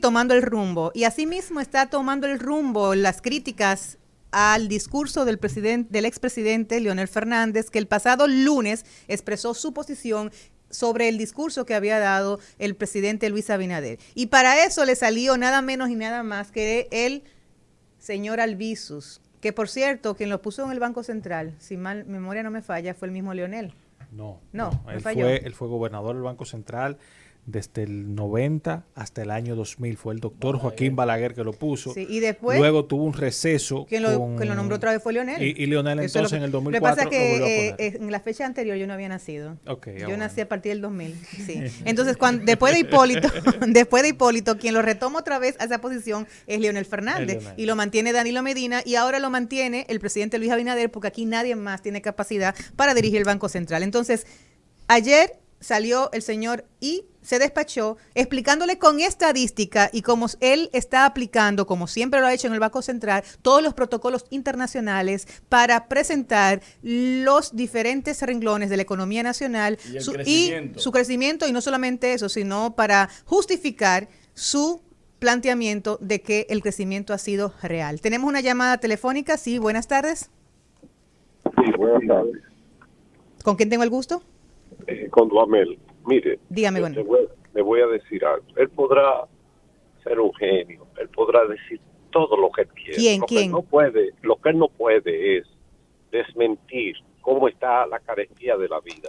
tomando el rumbo. Y asimismo está tomando el rumbo las críticas al discurso del expresidente Leonel Fernández, que el pasado lunes expresó su posición sobre el discurso que había dado el presidente Luis Abinader. Y para eso le salió nada menos y nada más que el señor Albizus, que por cierto, quien lo puso en el Banco Central, si mal memoria no me falla, fue el mismo Leonel. No, me falló. Él fue gobernador del Banco Central desde el 90 hasta el año 2000. Fue el doctor Joaquín Balaguer que lo puso. Sí, y después, luego tuvo un receso. Quien lo nombró otra vez fue Leonel. Y Leonel Eso entonces lo, en el 2004 lo que pasa es lo volvió a que poner. en la fecha anterior yo no había nacido. Okay, yo bueno. nací a partir del 2000. Sí. Entonces, después de Hipólito, quien lo retoma otra vez a esa posición es Leonel Fernández. Y lo mantiene Danilo Medina y ahora lo mantiene el presidente Luis Abinader, porque aquí nadie más tiene capacidad para dirigir el Banco Central. Entonces, ayer salió el señor y se despachó explicándole con estadística y cómo él está aplicando, como siempre lo ha hecho en el Banco Central, todos los protocolos internacionales para presentar los diferentes renglones de la economía nacional y su crecimiento, y no solamente eso, sino para justificar su planteamiento de que el crecimiento ha sido real. Tenemos una llamada telefónica. Sí, buenas tardes. Sí, buenas tardes. ¿Con quién tengo el gusto? Con Duhamel. Mire, dígame, bueno. Le voy a decir algo. Él podrá ser un genio, él podrá decir todo lo que él quiere. ¿Quién? Lo que él no puede es desmentir cómo está la carestía de la vida.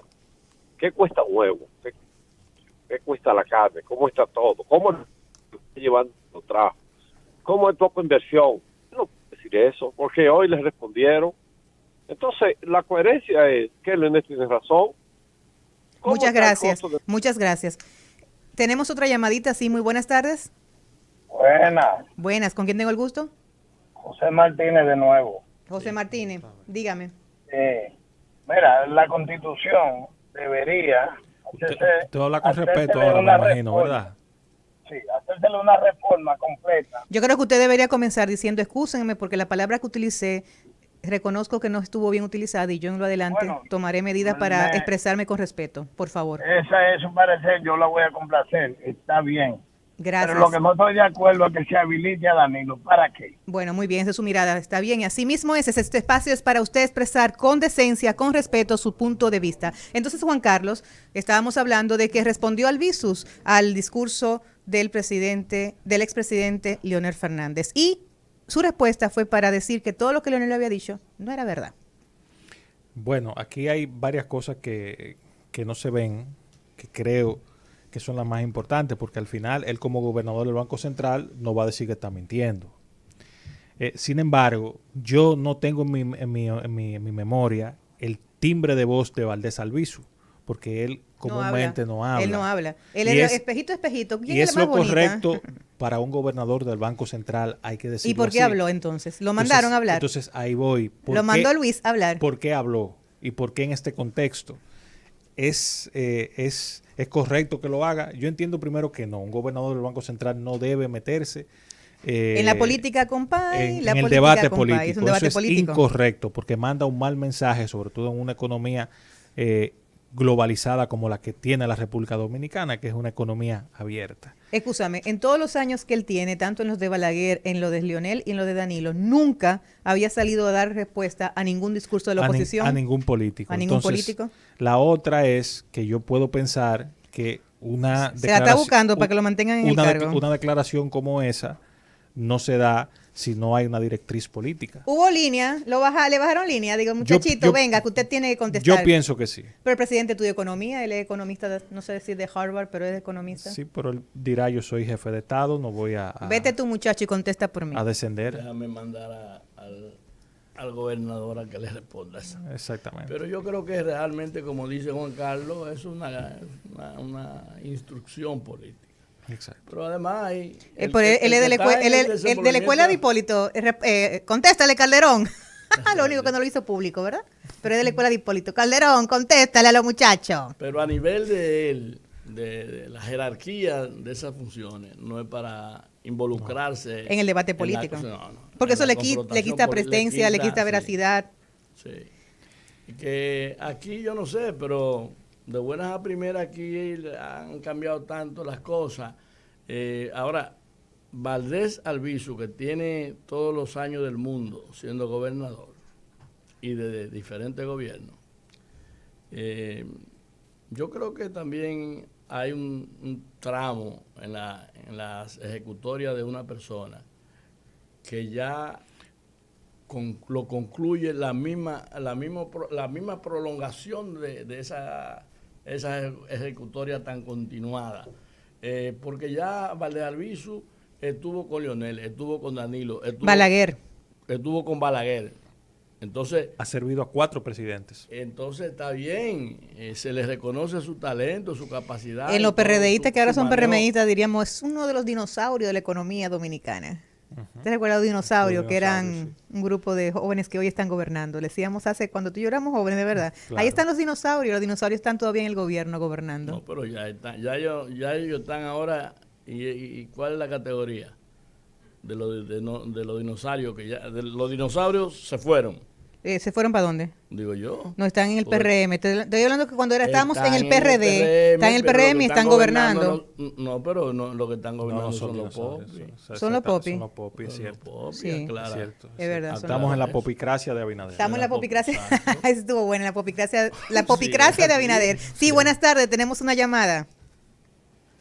¿Qué cuesta un huevo? ¿Qué cuesta la carne? ¿Cómo está todo? ¿Cómo está llevando los trabajos? ¿Cómo hay poca inversión? No puedo decir eso, porque hoy les respondieron. Entonces, la coherencia es que Leonel tiene razón. Muchas gracias. Tenemos otra llamadita, sí, muy buenas tardes. Buenas, ¿con quién tengo el gusto? José Martínez de nuevo. José Martínez, dígame. Mira, la Constitución debería... Te habla con respeto ahora, me imagino, ¿verdad? Sí, hacérsele una reforma completa. Yo creo que usted debería comenzar diciendo, excúsenme, porque la palabra que utilicé reconozco que no estuvo bien utilizada y yo en lo adelante tomaré medidas para expresarme con respeto, por favor. Esa es su parecer, yo la voy a complacer, está bien. Gracias. Pero lo que no estoy de acuerdo es que se habilite a Danilo. ¿Para qué? Bueno, muy bien, esa es su mirada, está bien. Y así mismo este espacio es para usted expresar con decencia, con respeto, su punto de vista. Entonces, Juan Carlos, estábamos hablando de que respondió Albizus al discurso del expresidente Leonel Fernández. Y su respuesta fue para decir que todo lo que Leonel le había dicho no era verdad. Bueno, aquí hay varias cosas que no se ven, que creo que son las más importantes, porque al final él como gobernador del Banco Central no va a decir que está mintiendo. Sin embargo, yo no tengo en mi memoria el timbre de voz de Valdés Albizu, porque él comúnmente no habla. Él no habla. Él es espejito. ¿Quién y es es la más lo bonita? correcto para un gobernador del Banco Central, hay que decirlo. ¿Y por qué habló entonces? ¿Lo mandaron a hablar? Entonces ahí voy. Lo mandó Luis a hablar. ¿Por qué habló? ¿Y por qué en este contexto? ¿Es correcto que lo haga? Yo entiendo primero que no. Un gobernador del Banco Central no debe meterse en la política, compay. En el debate político. Es un debate político. Incorrecto, porque manda un mal mensaje, sobre todo en una economía globalizada como la que tiene la República Dominicana, que es una economía abierta. Escúchame, en todos los años que él tiene, tanto en los de Balaguer, en los de Leonel y en los de Danilo, nunca había salido a dar respuesta a ningún discurso de la oposición. A ningún político. A ningún político. La otra es que yo puedo pensar que una se la está buscando para que lo mantengan en el cargo. Una declaración como esa no se da si no hay una directriz política. ¿Hubo línea? ¿Le bajaron línea? Digo, muchachito, venga, que usted tiene que contestar. Yo pienso que sí. Pero el presidente estudió economía, él es economista, no sé decir de Harvard, pero es economista. Sí, pero él dirá, yo soy jefe de Estado, no voy a vete tú, muchacho, y contesta por mí. A descender. Déjame mandar al gobernador a que le responda eso. Exactamente. Pero yo creo que realmente, como dice Juan Carlos, es una instrucción política. Exacto. Pero además hay... él es de la escuela de Hipólito. Contéstale, Calderón. Lo único que no lo hizo público, ¿verdad? Pero es de la escuela de Hipólito. Calderón, contéstale a los muchachos. Pero a nivel de él, de la jerarquía de esas funciones, no es para involucrarse en el debate político. Porque eso le quita presencia, le quita veracidad. Sí. Y que aquí yo no sé, pero de buenas a primeras aquí han cambiado tanto las cosas. Ahora, Valdés Albizu, que tiene todos los años del mundo siendo gobernador y de diferentes gobiernos, yo creo que también hay un tramo en las ejecutorias de una persona que ya lo concluye la misma prolongación de esa ejecutoria tan continuada. Porque ya Valdés Albizu estuvo con Leonel, estuvo con Danilo, estuvo con Balaguer. Entonces, ha servido a 4 presidentes. Entonces está bien, se les reconoce su talento, su capacidad. En los PRDistas, que ahora son PRMistas, diríamos, es uno de los dinosaurios de la economía dominicana. ¿Te recuerdas los dinosaurios, que eran un grupo de jóvenes que hoy están gobernando? Le decíamos cuando tú y yo éramos jóvenes, de verdad. Claro. Ahí están los dinosaurios están todavía en el gobierno gobernando. No, pero ya ellos están ahora, ¿y cuál es la categoría? De los dinosaurios, de los dinosaurios se fueron. ¿Se fueron para dónde? Digo yo. No, están en el PRM. Estoy hablando que cuando estábamos en el PRD, están en el PRM y están gobernando. No, pero lo que están gobernando son los popis. Son los popis. Son los popis, es cierto. Sí, claro. Es verdad. Estamos en la popicracia de Abinader. Estamos en la popicracia. Estuvo buena la popicracia de Abinader. Sí, buenas tardes. Tenemos una llamada.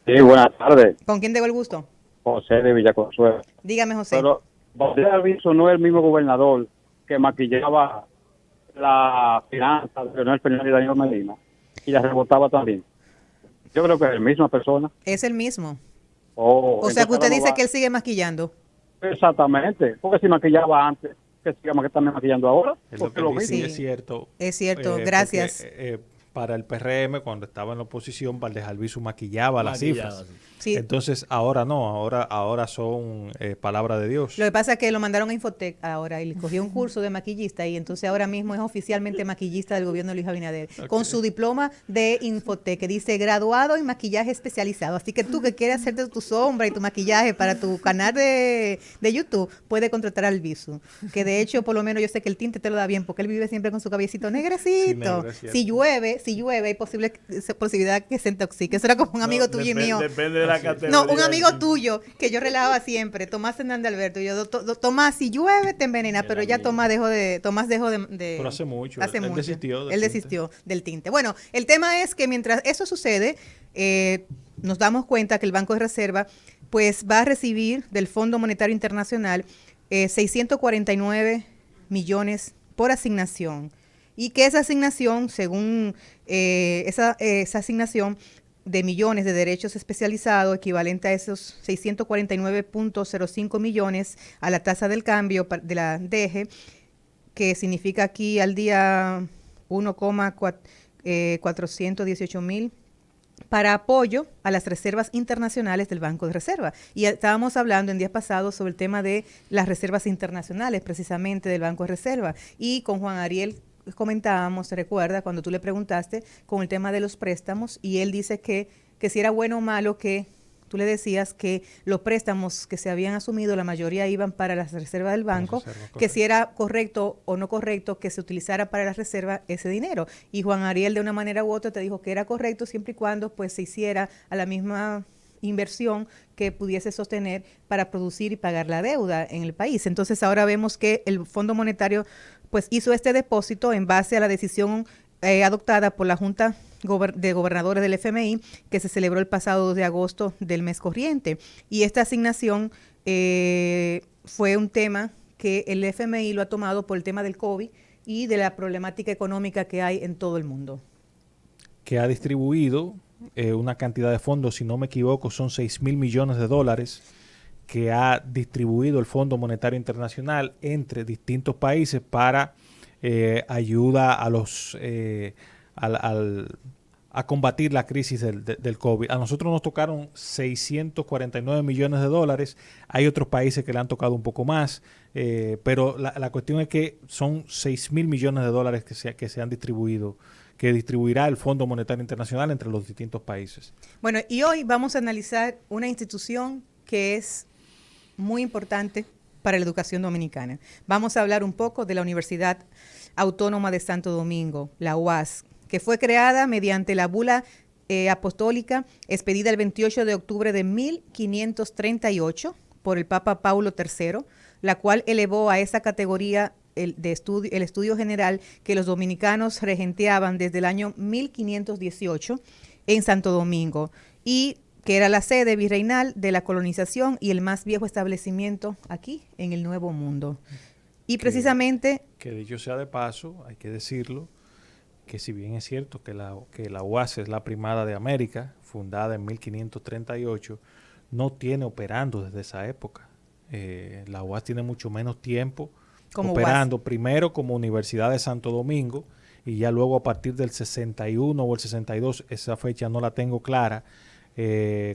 Sí, buenas tardes. ¿Con quién tengo el gusto? José de Villaconsuelo. Dígame, José. Pero Valdés Albizu no es el mismo gobernador que maquillaba la finanza de Leonel Fernández y Danilo Medina y la rebotaba también. Yo creo que es la misma persona. Es el mismo. O sea que usted dice que él sigue maquillando. Exactamente, porque si maquillaba antes, que siga también maquillando ahora. Es lo que dice, sí. Es cierto. Es cierto, gracias. Porque, para el PRM, cuando estaba en la oposición, Valdés Albizu maquillaba las cifras. Sí. Entonces, ahora no, ahora son palabra de Dios. Lo que pasa es que lo mandaron a Infotec ahora y le cogió un curso de maquillista y entonces ahora mismo es oficialmente maquillista del gobierno de Luis Abinader, con su diploma de Infotec, que dice graduado en maquillaje especializado. Así que tú que quieres hacerte tu sombra y tu maquillaje para tu canal de YouTube, puedes contratar a Albizu. Que de hecho, por lo menos yo sé que el tinte te lo da bien, porque él vive siempre con su cabecito negrecito. Sí, si llueve, hay posibilidad que se intoxique. Eso era como un amigo tuyo y mío. Depende de la categoría. No, un amigo tuyo que yo relajaba siempre, Tomás Hernández Alberto. Yo, Tomás, si llueve te envenena, pero ya Tomás dejó de. Pero hace mucho. Él desistió del tinte. Bueno, el tema es que mientras eso sucede, nos damos cuenta que el Banco de Reserva pues va a recibir del Fondo Monetario Internacional 649 millones por asignación. Y que esa asignación, según esa asignación de millones de derechos especializados, equivalente a esos 649.05 millones a la tasa del cambio de la DEGE, que significa aquí al día 1,418.000, para apoyo a las reservas internacionales del Banco de Reserva. Y estábamos hablando en días pasados sobre el tema de las reservas internacionales, precisamente del Banco de Reserva. Y con Juan Ariel comentábamos, ¿se recuerda? Cuando tú le preguntaste con el tema de los préstamos, y él dice que si era bueno o malo, que tú le decías que los préstamos que se habían asumido, la mayoría iban para las reservas del banco, que si era correcto o no correcto que se utilizara para la reserva ese dinero. Y Juan Ariel de una manera u otra te dijo que era correcto siempre y cuando pues se hiciera a la misma inversión que pudiese sostener para producir y pagar la deuda en el país. Entonces ahora vemos que el Fondo Monetario pues hizo este depósito en base a la decisión adoptada por la Junta de Gobernadores del FMI, que se celebró el pasado 2 de agosto del mes corriente. Y esta asignación fue un tema que el FMI lo ha tomado por el tema del COVID y de la problemática económica que hay en todo el mundo. Que ha distribuido una cantidad de fondos, si no me equivoco, son 6.000 millones de dólares que ha distribuido el Fondo Monetario Internacional entre distintos países para ayuda a los a combatir la crisis del COVID. A nosotros nos tocaron 649 millones de dólares. Hay otros países que le han tocado un poco más, pero la cuestión es que son 6.000 millones de dólares que se han distribuido, que distribuirá el Fondo Monetario Internacional entre los distintos países. Bueno, y hoy vamos a analizar una institución que es muy importante para la educación dominicana. Vamos a hablar un poco de la Universidad Autónoma de Santo Domingo, la UAS, que fue creada mediante la bula apostólica expedida el 28 de octubre de 1538 por el Papa Paulo III, la cual elevó a esa categoría el estudio general que los dominicanos regenteaban desde el año 1518 en Santo Domingo, y que era la sede virreinal de la colonización y el más viejo establecimiento aquí en el Nuevo Mundo. Y precisamente... Que dicho sea de paso, hay que decirlo, que si bien es cierto que la UAS es la primada de América, fundada en 1538, no tiene operando desde esa época. La UAS tiene mucho menos tiempo como operando, primero como Universidad de Santo Domingo, y ya luego a partir del 61 o el 62, esa fecha no la tengo clara,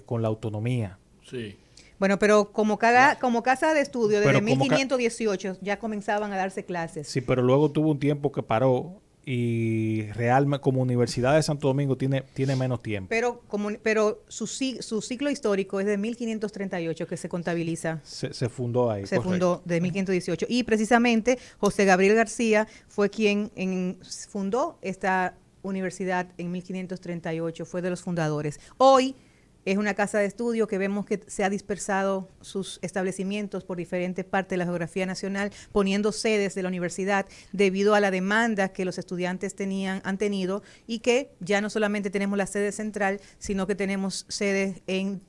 con la autonomía. Sí. Bueno, pero como casa de estudio, desde 1518 ya comenzaban a darse clases. Sí, pero luego tuvo un tiempo que paró, y realmente como Universidad de Santo Domingo tiene menos tiempo. Pero su ciclo histórico es de 1538 que se contabiliza. Se fundó ahí. Se fundó de 1518. Y precisamente José Gabriel García fue quien fundó esta universidad en 1538, fue de los fundadores. Hoy es una casa de estudio que vemos que se ha dispersado sus establecimientos por diferentes partes de la geografía nacional, poniendo sedes de la universidad debido a la demanda que los estudiantes han tenido, y que ya no solamente tenemos la sede central, sino que tenemos sedes en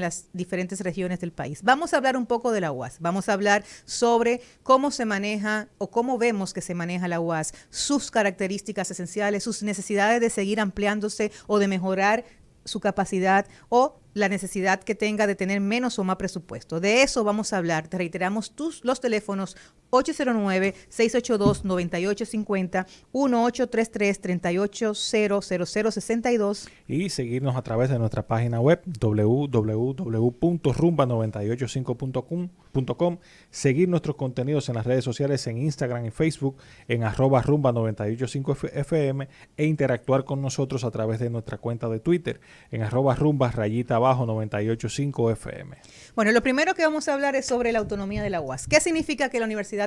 las diferentes regiones del país. Vamos a hablar un poco de la UAS, vamos a hablar sobre cómo se maneja o cómo vemos que se maneja la UAS, sus características esenciales, sus necesidades de seguir ampliándose o de mejorar su capacidad, o la necesidad que tenga de tener menos o más presupuesto. De eso vamos a hablar. Te reiteramos los teléfonos 809-682-9850, 1833-380062 y seguirnos a través de nuestra página web www.rumba985.com, seguir nuestros contenidos en las redes sociales en Instagram y Facebook en @rumba985fm, e interactuar con nosotros a través de nuestra cuenta de Twitter en @rumba_985fm. Bueno, lo primero que vamos a hablar es sobre la autonomía de la UAS. ¿Qué significa que la universidad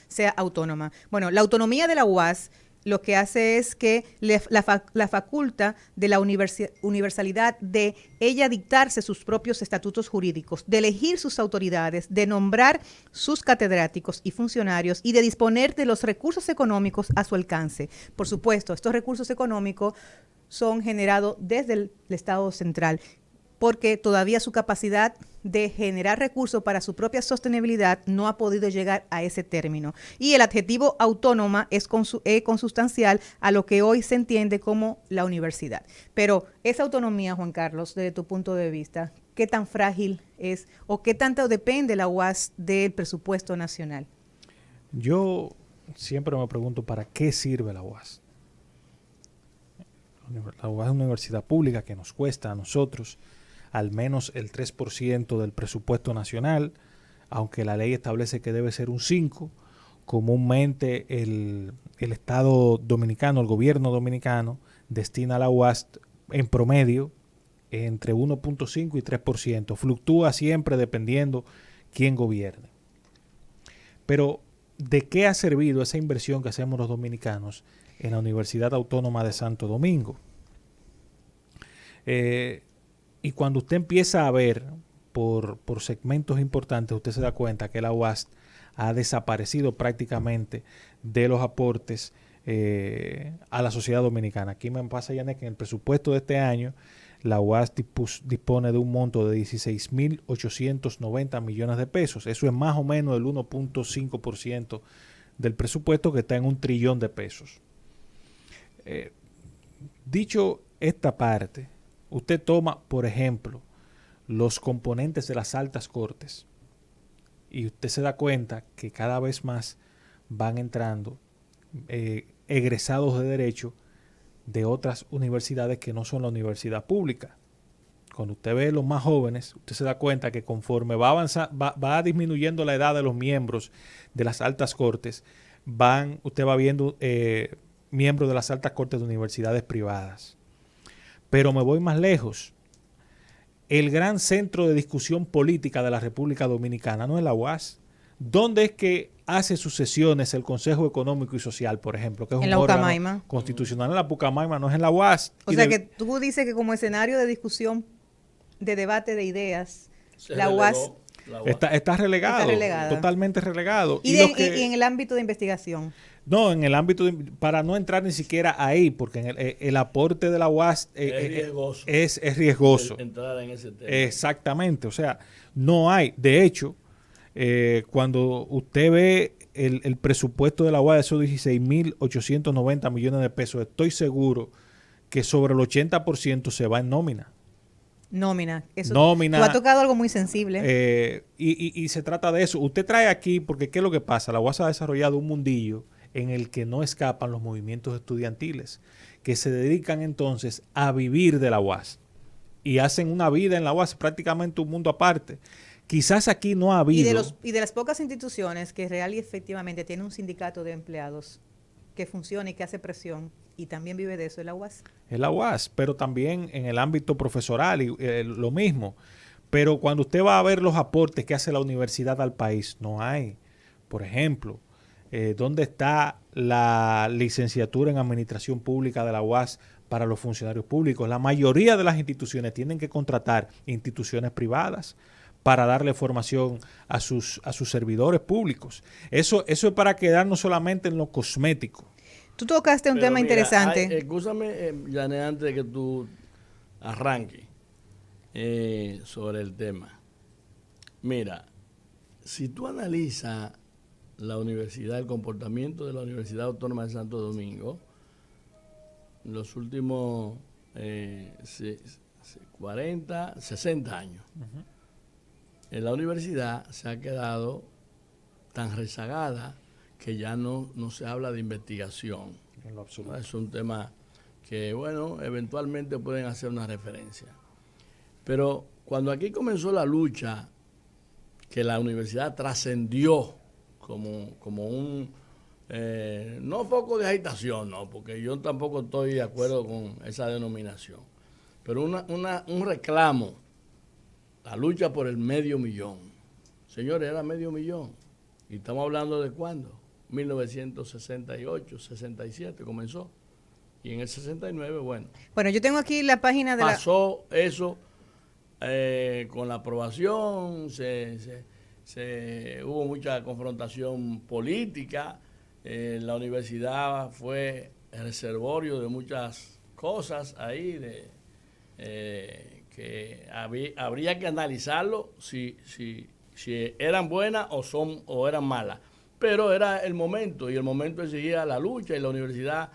sea autónoma? Bueno, la autonomía de la UAS lo que hace es que la faculta de la universalidad de ella dictarse sus propios estatutos jurídicos, de elegir sus autoridades, de nombrar sus catedráticos y funcionarios, y de disponer de los recursos económicos a su alcance. Por supuesto, estos recursos económicos son generados desde el Estado central, porque todavía su capacidad de generar recursos para su propia sostenibilidad no ha podido llegar a ese término. Y el adjetivo autónoma es consustancial a lo que hoy se entiende como la universidad. Pero esa autonomía, Juan Carlos, desde tu punto de vista, ¿qué tan frágil es o qué tanto depende la UAS del presupuesto nacional? Yo siempre me pregunto, ¿para qué sirve la UAS? La UAS es una universidad pública que nos cuesta a nosotros al menos el 3% del presupuesto nacional, aunque la ley establece que debe ser un 5%. Comúnmente el Estado dominicano, el gobierno dominicano, destina a la UAS en promedio entre 1.5 y 3%. Fluctúa siempre dependiendo quién gobierne. Pero, ¿de qué ha servido esa inversión que hacemos los dominicanos en la Universidad Autónoma de Santo Domingo? Y cuando usted empieza a ver por segmentos importantes, usted se da cuenta que la UAS ha desaparecido prácticamente de los aportes a la sociedad dominicana. Aquí me pasa, Yanek, que en el presupuesto de este año la UAS dispone de un monto de 16.890 millones de pesos. Eso es más o menos el 1.5% del presupuesto, que está en 1 trillón de pesos. Dicho esta parte, usted toma, por ejemplo, los componentes de las altas cortes, y usted se da cuenta que cada vez más van entrando egresados de derecho de otras universidades que no son la universidad pública. Cuando usted ve los más jóvenes, usted se da cuenta que conforme va disminuyendo la edad de los miembros de las altas cortes, usted va viendo miembros de las altas cortes de universidades privadas. Pero me voy más lejos. El gran centro de discusión política de la República Dominicana no es la UAS. ¿Dónde es que hace sus sesiones el Consejo Económico y Social, por ejemplo? Que es un órgano constitucional. En la Pucamaima, no es en la UAS. O sea que tú dices que como escenario de discusión, de debate de ideas, La UAS está relegado, totalmente relegado. ¿Y en el ámbito de investigación? No, en el ámbito, para no entrar ni siquiera ahí, porque el aporte de la UAS es riesgoso. Entrar en ese tema. Exactamente, o sea, no hay. De hecho, cuando usted ve el presupuesto de la UAS, esos 16.890 millones de pesos, estoy seguro que sobre el 80% se va en nómina. Eso tú ha tocado algo muy sensible. Y se trata de eso. Usted trae aquí, porque ¿qué es lo que pasa? La UAS ha desarrollado un mundillo en el que no escapan los movimientos estudiantiles, que se dedican entonces a vivir de la UAS y hacen una vida en la UAS, prácticamente un mundo aparte. Quizás aquí no ha habido... Y de las pocas instituciones que real y efectivamente tiene un sindicato de empleados que funciona y que hace presión, y también vive de eso, es la UAS. Es la UAS, pero también en el ámbito profesoral, lo mismo. Pero cuando usted va a ver los aportes que hace la universidad al país, no hay. Por ejemplo, ¿dónde está la licenciatura en Administración Pública de la UAS para los funcionarios públicos? La mayoría de las instituciones tienen que contratar instituciones privadas para darle formación a sus servidores públicos. Eso es para quedarnos solamente en lo cosmético. Tú tocaste un tema interesante. Escúchame, Janet, antes de que tú arranques sobre el tema. Mira, si tú analizas la universidad, el comportamiento de la Universidad Autónoma de Santo Domingo, en los últimos 60 años, la universidad se ha quedado tan rezagada que ya no se habla de investigación. En lo absoluto. Es un tema que, bueno, eventualmente pueden hacer una referencia. Pero cuando aquí comenzó la lucha, que la universidad trascendió como un, no foco de agitación, no, porque yo tampoco estoy de acuerdo con esa denominación, pero un reclamo, la lucha por el $500,000. Señores, era $500,000. Y estamos hablando de ¿cuándo? 1968, 67 comenzó. Y en el 69, bueno. Bueno, yo tengo aquí la página de pasó eso con la aprobación, hubo mucha confrontación política, la universidad fue el reservorio de muchas cosas ahí, que habría que analizarlo si eran buenas o eran malas. Pero era el momento, y el momento exigía la lucha, y la universidad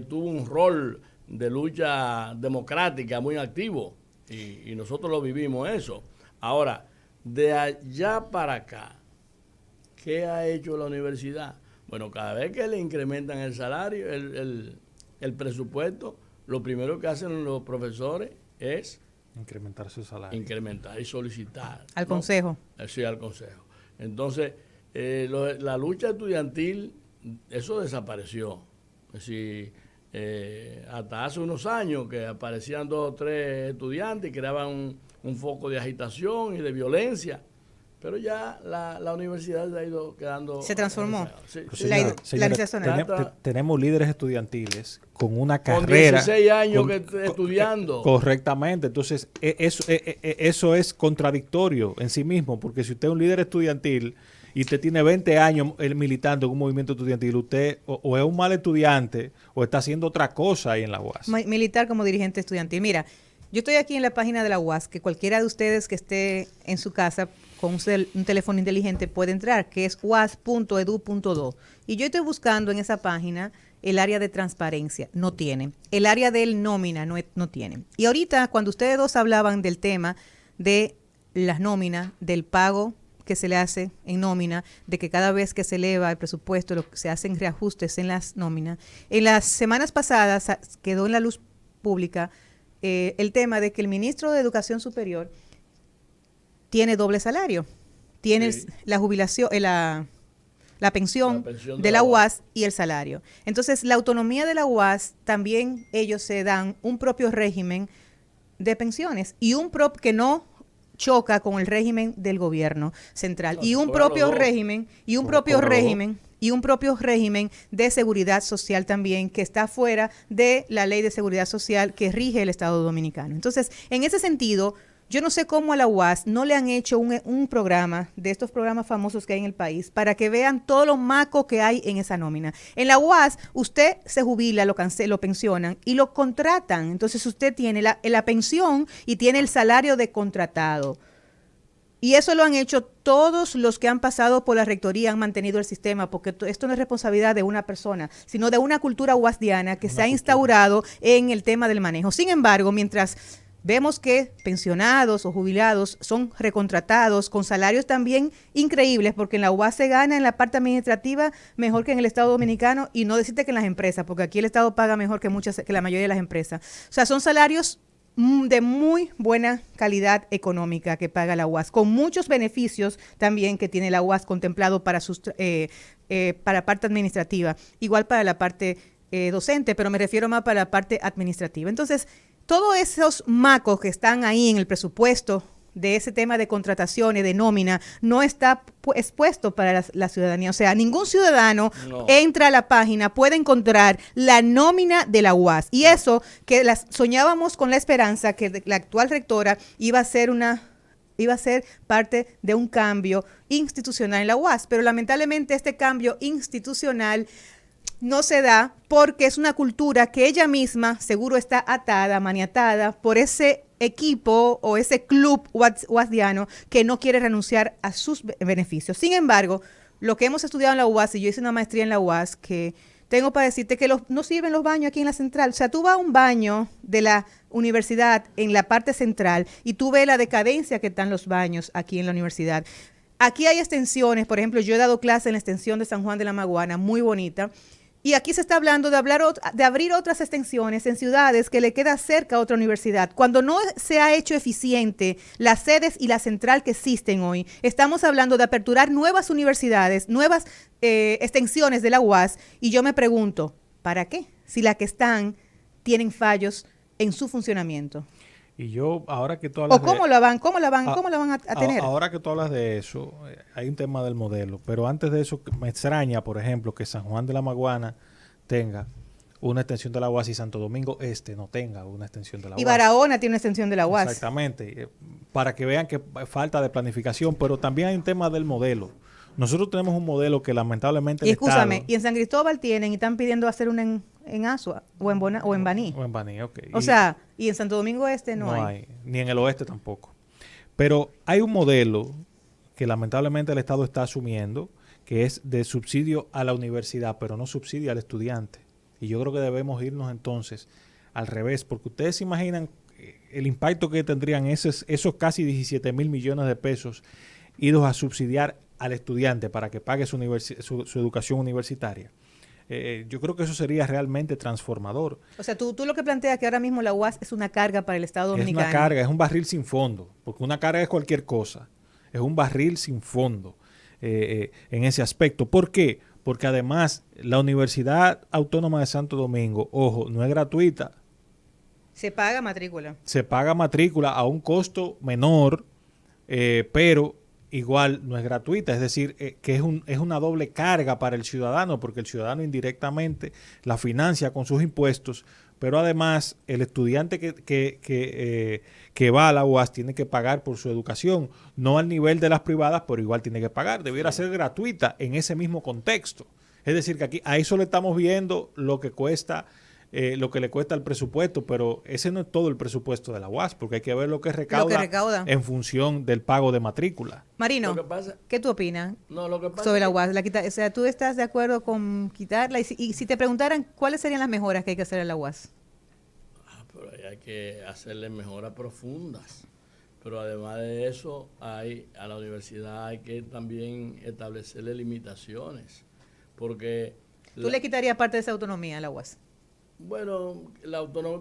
tuvo un rol de lucha democrática muy activo, y nosotros lo vivimos eso. Ahora, de allá para acá, ¿qué ha hecho la universidad? Bueno, cada vez que le incrementan el salario, el presupuesto, lo primero que hacen los profesores es incrementar su salario. Incrementar y solicitar. Al consejo. Sí, al consejo. Entonces, la lucha estudiantil, eso desapareció. Es decir, hasta hace unos años que aparecían 2 o 3 estudiantes y creaban un foco de agitación y de violencia, pero ya la universidad ha ido quedando... Se transformó. Tenemos líderes estudiantiles con una carrera... Con 16 años estudiando. Correctamente. Entonces, eso es contradictorio en sí mismo, porque si usted es un líder estudiantil y usted tiene 20 años militando en un movimiento estudiantil, usted o es un mal estudiante o está haciendo otra cosa ahí en la UAS. Militar como dirigente estudiantil. Mira, yo estoy aquí en la página de la UAS, que cualquiera de ustedes que esté en su casa con un teléfono inteligente puede entrar, que es uas.edu.do. Y yo estoy buscando en esa página el área de transparencia. No tiene. El área del nómina no tiene. Y ahorita, cuando ustedes dos hablaban del tema de las nóminas, del pago que se le hace en nómina, de que cada vez que se eleva el presupuesto se hacen reajustes en las nóminas. En las semanas pasadas quedó en la luz pública el tema de que el ministro de Educación Superior tiene doble salario. Tiene la jubilación, la pensión de la UAS y el salario. Entonces, la autonomía de la UAS, también ellos se dan un propio régimen de pensiones y que no choca con el régimen del gobierno central, y un propio régimen de seguridad social también, que está fuera de la ley de seguridad social que rige el Estado Dominicano. Entonces, en ese sentido, Yo no sé cómo a la UAS no le han hecho un programa, de estos programas famosos que hay en el país, para que vean todo lo maco que hay en esa nómina. En la UAS, usted se jubila, lo pensionan y lo contratan. Entonces usted tiene la pensión y tiene el salario de contratado. Y eso lo han hecho todos los que han pasado por la rectoría, han mantenido el sistema, porque esto no es responsabilidad de una persona, sino de una cultura uasdiana que se ha instaurado en el tema del manejo. Sin embargo, mientras vemos que pensionados o jubilados son recontratados con salarios también increíbles, porque en la UAS se gana en la parte administrativa mejor que en el Estado Dominicano, y no decirte que en las empresas, porque aquí el Estado paga mejor que la mayoría de las empresas. O sea, son salarios de muy buena calidad económica que paga la UAS, con muchos beneficios también que tiene la UAS contemplado para para la parte administrativa, igual para la parte docente, pero me refiero más para la parte administrativa. Entonces, todos esos macos que están ahí en el presupuesto de ese tema de contrataciones, de nómina, no está expuesto para la ciudadanía. O sea, ningún ciudadano entra a la página, puede encontrar la nómina de la UAS. Y eso que soñábamos con la esperanza que la actual rectora iba a ser parte de un cambio institucional en la UAS. Pero lamentablemente este cambio institucional no se da porque es una cultura que ella misma seguro está atada, maniatada por ese equipo o ese club uasdiano que no quiere renunciar a sus beneficios. Sin embargo, lo que hemos estudiado en la UAS, y yo hice una maestría en la UAS, que tengo para decirte que no sirven los baños aquí en la central. O sea, tú vas a un baño de la universidad en la parte central y tú ves la decadencia que están los baños aquí en la universidad. Aquí hay extensiones, por ejemplo, yo he dado clase en la extensión de San Juan de la Maguana, muy bonita. Y aquí se está hablando de abrir otras extensiones en ciudades que le queda cerca a otra universidad. Cuando no se ha hecho eficiente las sedes y la central que existen hoy, estamos hablando de aperturar nuevas universidades, nuevas extensiones de la UAS. Y yo me pregunto, ¿para qué? Si las que están tienen fallos en su funcionamiento. Y yo, ahora que tú hablas ¿cómo la van a tener? Ahora que tú hablas de eso, hay un tema del modelo. Pero antes de eso, me extraña, por ejemplo, que San Juan de la Maguana tenga una extensión de la UAS y Santo Domingo Este no tenga una extensión de la UAS. Y Barahona tiene una extensión de la UAS. Exactamente. Para que vean que falta de planificación, pero también hay un tema del modelo. Nosotros tenemos un modelo que lamentablemente y escúchame, y en San Cristóbal tienen y están pidiendo hacer una en Asua o en Baní. O en Baní, ok. O sea, y en Santo Domingo Este no hay. Ni en el oeste tampoco. Pero hay un modelo que lamentablemente el Estado está asumiendo, que es de subsidio a la universidad, pero no subsidio al estudiante. Y yo creo que debemos irnos entonces al revés, porque ustedes se imaginan el impacto que tendrían esos casi 17 mil millones de pesos idos a subsidiar al estudiante para que pague su educación universitaria. Yo creo que eso sería realmente transformador. O sea, tú lo que planteas que ahora mismo la UAS es una carga para el Estado Dominicano. Es una carga, es un barril sin fondo, porque una carga es cualquier cosa. Es un barril sin fondo en ese aspecto. ¿Por qué? Porque además la Universidad Autónoma de Santo Domingo, ojo, no es gratuita. Se paga matrícula. Se paga matrícula a un costo menor, pero igual no es gratuita, es decir, que es una doble carga para el ciudadano, porque el ciudadano indirectamente la financia con sus impuestos, pero además el estudiante que va a la UAS tiene que pagar por su educación, no al nivel de las privadas, pero igual tiene que pagar, debiera ser gratuita en ese mismo contexto. Es decir, que aquí a eso le estamos viendo lo que cuesta, lo que le cuesta el presupuesto, pero ese no es todo el presupuesto de la UAS, porque hay que ver lo que recauda en función del pago de matrícula. Marino, ¿qué tú opinas sobre la UAS? O sea, ¿tú estás de acuerdo con quitarla? Y si te preguntaran, ¿cuáles serían las mejoras que hay que hacer a la UAS? Pero hay que hacerle mejoras profundas. Pero además de eso, a la universidad hay que también establecerle limitaciones. Porque ¿tú le quitarías parte de esa autonomía a la UAS? Bueno,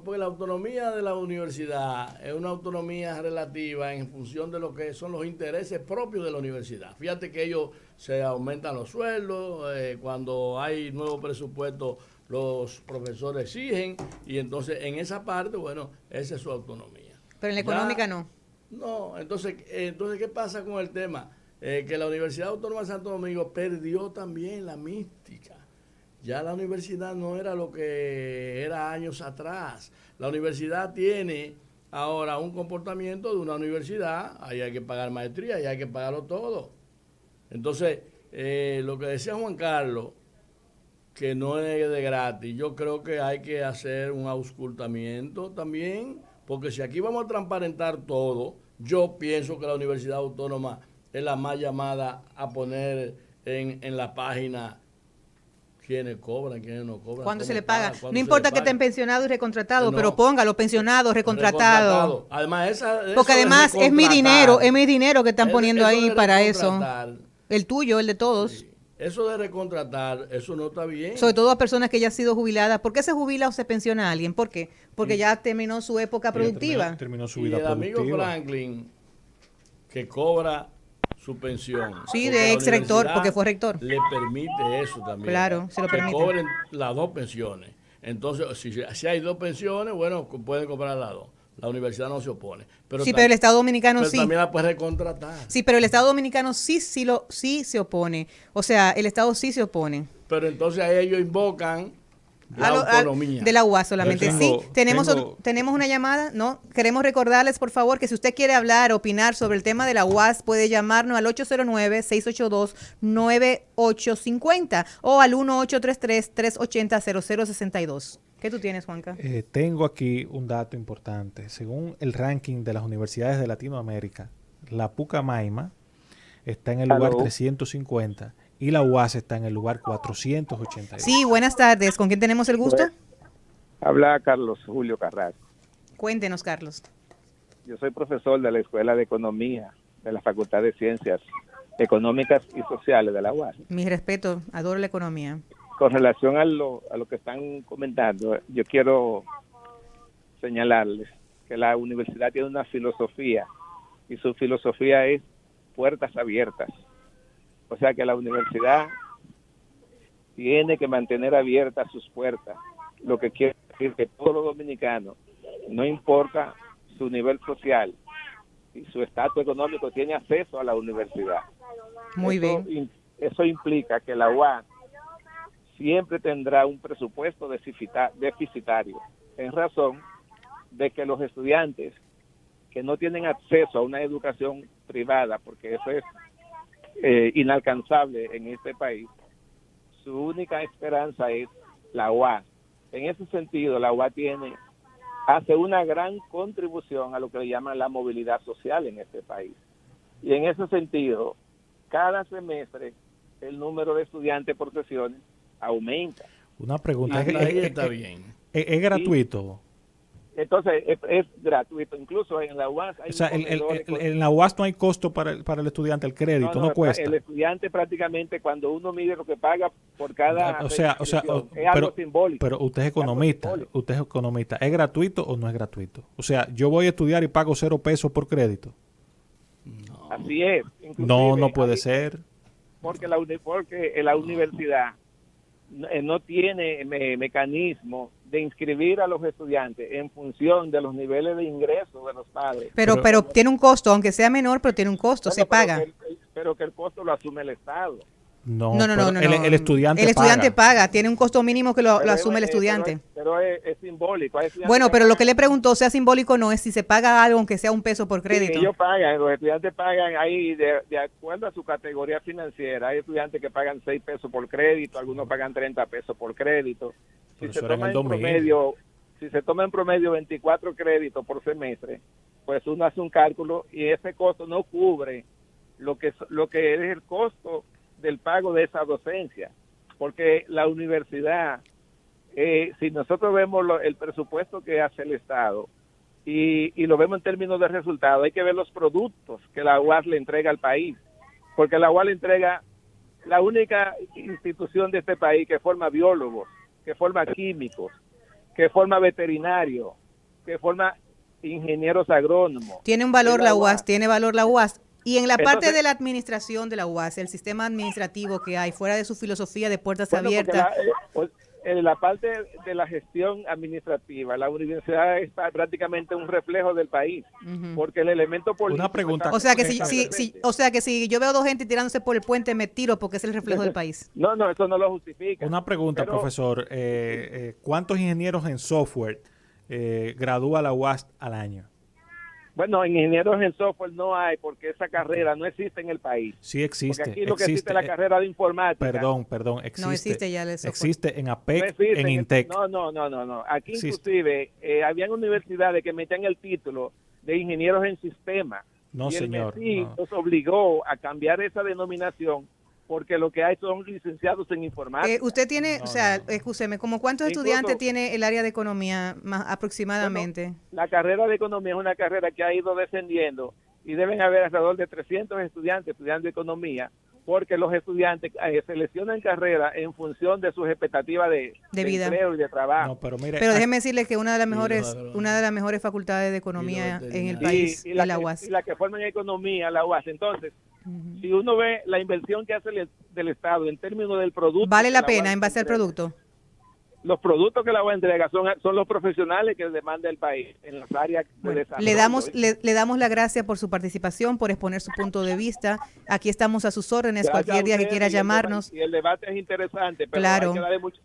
porque la autonomía de la universidad es una autonomía relativa en función de lo que son los intereses propios de la universidad. Fíjate que ellos se aumentan los sueldos, cuando hay nuevo presupuesto los profesores exigen, y entonces en esa parte, bueno, esa es su autonomía. Pero en la económica no. No, entonces ¿qué pasa con el tema? Que la Universidad Autónoma de Santo Domingo perdió también la mística. Ya la universidad no era lo que era años atrás. La universidad tiene Ahora, un comportamiento de una universidad, ahí hay que pagar maestría, y hay que pagarlo todo. Entonces, lo que decía Juan Carlos, que no es de gratis, yo creo que hay que hacer un auscultamiento también, porque si aquí vamos a transparentar todo, yo pienso que la Universidad Autónoma es la más llamada a poner en la página quiénes cobran, quiénes no cobran. ¿Cuándo se le paga? No importa que estén pensionados y recontratado, pero póngalo, pensionados, recontratado. Además, porque además es mi dinero que están poniendo ahí para eso. El tuyo, el de todos. Sí. Eso de recontratar, eso no está bien. Sobre todo a personas que ya han sido jubiladas. ¿Por qué se jubila o se pensiona a alguien? ¿Por qué? Porque ya terminó su época productiva. Terminó su vida productiva. productiva. Amigo Franklin, que cobra su pensión. Sí, de ex rector, porque fue rector. Le permite eso también. Claro, se lo permite. Que cobren las dos pensiones. Entonces, si hay dos pensiones, bueno, pueden cobrar las dos. La universidad no se opone. Pero sí, pero el Estado Dominicano pero sí. También la puede recontratar. Sí, pero el Estado Dominicano sí se opone. O sea, el Estado sí se opone. Pero entonces a ellos invocan la autonomía. De la UAS solamente. Tenemos una llamada, ¿no? Queremos recordarles, por favor, que si usted quiere hablar, opinar sobre el tema de la UAS, puede llamarnos al 809-682-9850 o al 1833-380-0062. ¿Qué tú tienes, Juanca? Tengo aquí un dato importante. Según el ranking de las universidades de Latinoamérica, la Pucamaima está en el lugar 350 y la UAS está en el lugar 482. Sí, buenas tardes. ¿Con quién tenemos el gusto? Habla Carlos Julio Carrasco. Cuéntenos, Carlos. Yo soy profesor de la Escuela de Economía de la Facultad de Ciencias Económicas y Sociales de la UAS. Mi respeto, adoro la economía. Con relación a lo que están comentando, yo quiero señalarles que la universidad tiene una filosofía y su filosofía es puertas abiertas. O sea que la universidad tiene que mantener abiertas sus puertas, lo que quiere decir que todos los dominicanos, no importa su nivel social y su estatus económico, tiene acceso a la universidad. Muy bien. Eso implica que la UAS siempre tendrá un presupuesto deficitario, en razón de que los estudiantes que no tienen acceso a una educación privada, porque eso es inalcanzable en este país, su única esperanza es la UAS. En ese sentido, la UAS hace una gran contribución a lo que le llaman la movilidad social en este país. Y en ese sentido, cada semestre el número de estudiantes por sesiones aumenta. Una pregunta. Está bien. ¿Es gratuito? Entonces, es gratuito. Incluso en la UAS hay... O sea, en la UAS no hay costo para el estudiante, el crédito, no cuesta. El estudiante prácticamente, cuando uno mide lo que paga por cada... es algo simbólico. Pero usted es economista. ¿Es gratuito o no es gratuito? O sea, yo voy a estudiar y pago 0 pesos por crédito. No. Así es. No puede ser. Porque la universidad no tiene mecanismo de inscribir a los estudiantes en función de los niveles de ingresos de los padres. Pero tiene un costo, aunque sea menor, pero tiene un costo, se paga. Pero que el costo lo asume el Estado. No. El estudiante paga, tiene un costo mínimo que lo asume el estudiante. Pero es simbólico. Bueno, pero lo que le preguntó, sea simbólico o no, es si se paga algo, aunque sea 1 peso por crédito. Sí, ellos pagan, los estudiantes pagan ahí de acuerdo a su categoría financiera. Hay estudiantes que pagan 6 pesos por crédito, algunos pagan 30 pesos por crédito. Si se toma en promedio 24 créditos por semestre, pues uno hace un cálculo y ese costo no cubre lo que es el costo del pago de esa docencia, porque la universidad, si nosotros vemos el presupuesto que hace el Estado y lo vemos en términos de resultados, hay que ver los productos que la UAS le entrega al país, porque la UAS le entrega la única institución de este país que forma biólogos, que forma químicos, que forma veterinarios, que forma ingenieros agrónomos. Tiene un valor la UAS, tiene valor la UAS. Y en la parte de la administración de la UAS, el sistema administrativo que hay, fuera de su filosofía de puertas abiertas. En la parte de la gestión administrativa, la universidad es prácticamente un reflejo del país, porque el elemento político... Una pregunta. O sea que si yo veo 2 gente tirándose por el puente, me tiro porque es el reflejo del país. No, eso no lo justifica. Una pregunta, profesor. ¿Cuántos ingenieros en software gradúa la UAS al año? Bueno, ingenieros en software no hay porque esa carrera no existe en el país. Sí existe. Porque aquí lo que existe es la carrera de informática. Perdón, existe. No existe ya el software. Existe en APEC, en INTEC. No. Aquí existe. inclusive habían universidades que metían el título de ingenieros en sistemas. No, y señor. El MESI nos obligó a cambiar esa denominación porque lo que hay son licenciados en informática. Usted tiene, escúcheme, ¿como cuántos estudiantes tiene el área de economía más aproximadamente? Bueno, la carrera de economía es una carrera que ha ido descendiendo y deben haber alrededor de 300 estudiantes estudiando economía, porque los estudiantes seleccionan carreras en función de sus expectativas de vida, empleo y de trabajo. No, pero mire, déjeme decirle que una de las mejores facultades de economía en el país es la UAS. Y la que forman economía, la UAS. Entonces, si uno ve la inversión que hace del Estado en términos del producto... ¿Vale la pena en base al producto? Los productos que la UAS entrega son los profesionales que demanda el país en las áreas de desarrollo. Le damos la gracia por su participación, por exponer su punto de vista. Aquí estamos a sus órdenes, gracias cualquier día que quiera llamarnos. Y el debate es interesante, pero claro.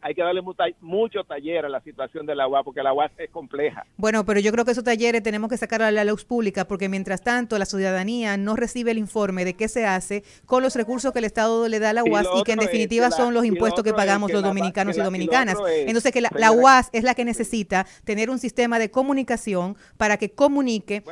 hay que darle mucho taller a la situación de la UAS, porque la UAS es compleja. Bueno, pero yo creo que esos talleres tenemos que sacarlos a la luz pública, porque mientras tanto la ciudadanía no recibe el informe de qué se hace con los recursos que el Estado le da a la UAS y que en definitiva son los impuestos que pagamos los dominicanos y dominicanas. Entonces que la UAS es la que necesita tener un sistema de comunicación para que comunique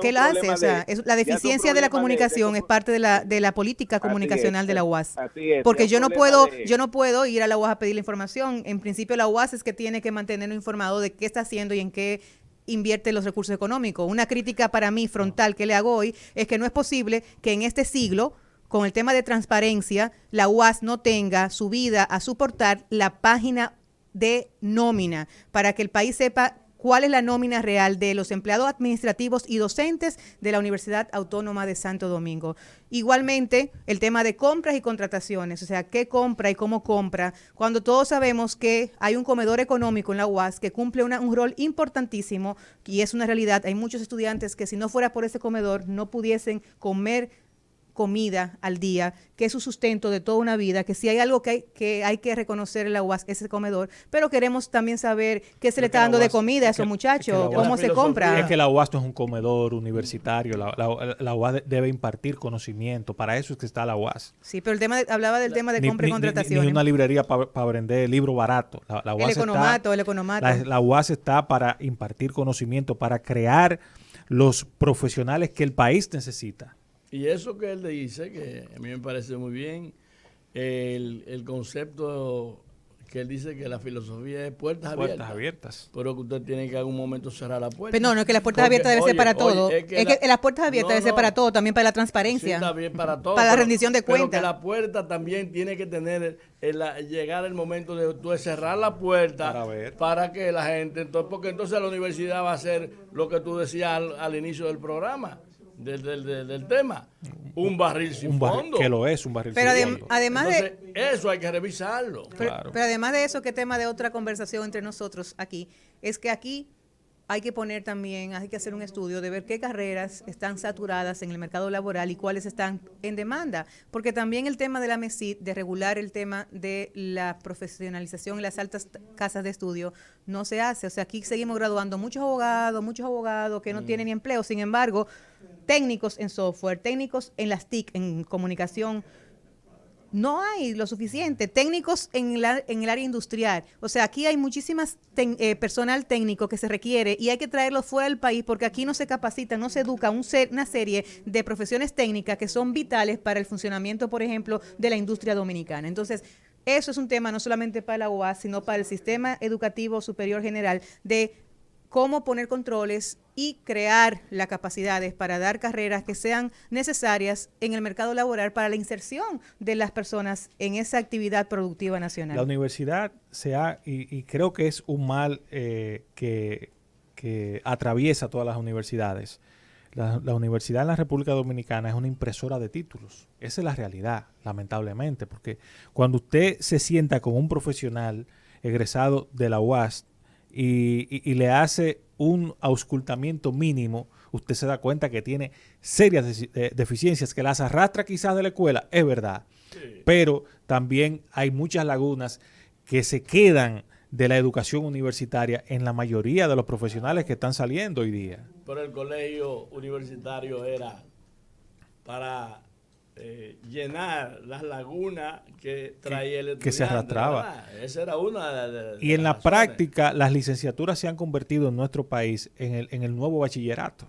qué la hace. O sea, la deficiencia de la comunicación es parte de la política comunicacional de la UAS. Porque yo no puedo ir a la UAS a pedir la información. En principio la UAS es que tiene que mantenerlo informado de qué está haciendo y en qué invierte los recursos económicos. Una crítica para mí frontal que le hago hoy es que no es posible que en este siglo, con el tema de transparencia, la UAS no tenga subida a su portal la página de nómina, para que el país sepa cuál es la nómina real de los empleados administrativos y docentes de la Universidad Autónoma de Santo Domingo. Igualmente, el tema de compras y contrataciones, o sea, qué compra y cómo compra, cuando todos sabemos que hay un comedor económico en la UAS que cumple un rol importantísimo y es una realidad. Hay muchos estudiantes que si no fuera por ese comedor no pudiesen comer comida al día, que es su sustento de toda una vida, que si hay algo que hay que reconocer en la UAS, es el comedor, pero queremos también saber qué se le está dando de comida a esos muchachos, cómo se compra. Es que la UAS no es un comedor universitario, la UAS debe impartir conocimiento, para eso es que está la UAS. Sí, pero hablaba del tema de compra y contrataciones. Ni una librería para vender libro barato. La UAS el economato. La UAS está para impartir conocimiento, para crear los profesionales que el país necesita. Y eso que él dice, que a mí me parece muy bien, el concepto que él dice que la filosofía es puertas abiertas. Pero que usted tiene que en algún momento cerrar la puerta. Pero no es que las puertas abiertas deben ser para todo. Es que las puertas abiertas deben ser para todo, también para la transparencia. Sí, también para todo. Para la rendición de cuentas. Pero que la puerta también tiene que tener, llegar el momento de cerrar la puerta para que la gente, porque entonces la universidad va a hacer lo que tú decías al inicio del programa. Del tema, un barril sin fondo. Que lo es, un barril pero sin fondo. Además entonces, eso hay que revisarlo. Pero además de eso, que tema de otra conversación entre nosotros aquí, es que aquí hay que poner también, hay que hacer un estudio de ver qué carreras están saturadas en el mercado laboral y cuáles están en demanda, porque también el tema de la MESID, de regular el tema de la profesionalización en las altas casas de estudio, no se hace. O sea, aquí seguimos graduando muchos abogados que no tienen ni empleo. Sin embargo, técnicos en software, técnicos en las TIC, en comunicación, no hay lo suficiente. Técnicos en el área industrial. O sea, aquí hay muchísimas personal técnico que se requiere y hay que traerlo fuera del país porque aquí no se capacita, no se educa una serie de profesiones técnicas que son vitales para el funcionamiento, por ejemplo, de la industria dominicana. Entonces, eso es un tema no solamente para la UAS, sino para el sistema educativo superior general de cómo poner controles y crear las capacidades para dar carreras que sean necesarias en el mercado laboral para la inserción de las personas en esa actividad productiva nacional. La universidad y creo que es un mal que atraviesa todas las universidades. La universidad en la República Dominicana es una impresora de títulos. Esa es la realidad, lamentablemente, porque cuando usted se sienta con un profesional egresado de la UAS y le hace un auscultamiento mínimo, usted se da cuenta que tiene serias deficiencias, que las arrastra quizás de la escuela, es verdad, sí. Pero también hay muchas lagunas que se quedan de la educación universitaria en la mayoría de los profesionales que están saliendo hoy día. Pero el colegio universitario era para llenar las lagunas que traía el estudiante, que se arrastraba. ¿verdad? Esa era una y en la práctica, las licenciaturas se han convertido en nuestro país en el nuevo bachillerato.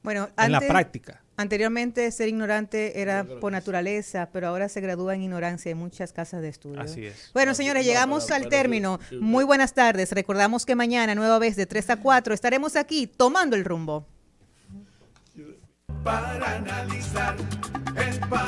Bueno, en la práctica. Anteriormente ser ignorante era por naturaleza, pero ahora se gradúa en ignorancia en muchas casas de estudio. Así es. Bueno, señores, llegamos al término. Muy buenas tardes. Recordamos que mañana, nueva vez de 3 a 4, estaremos aquí tomando el rumbo. Para analizar el país.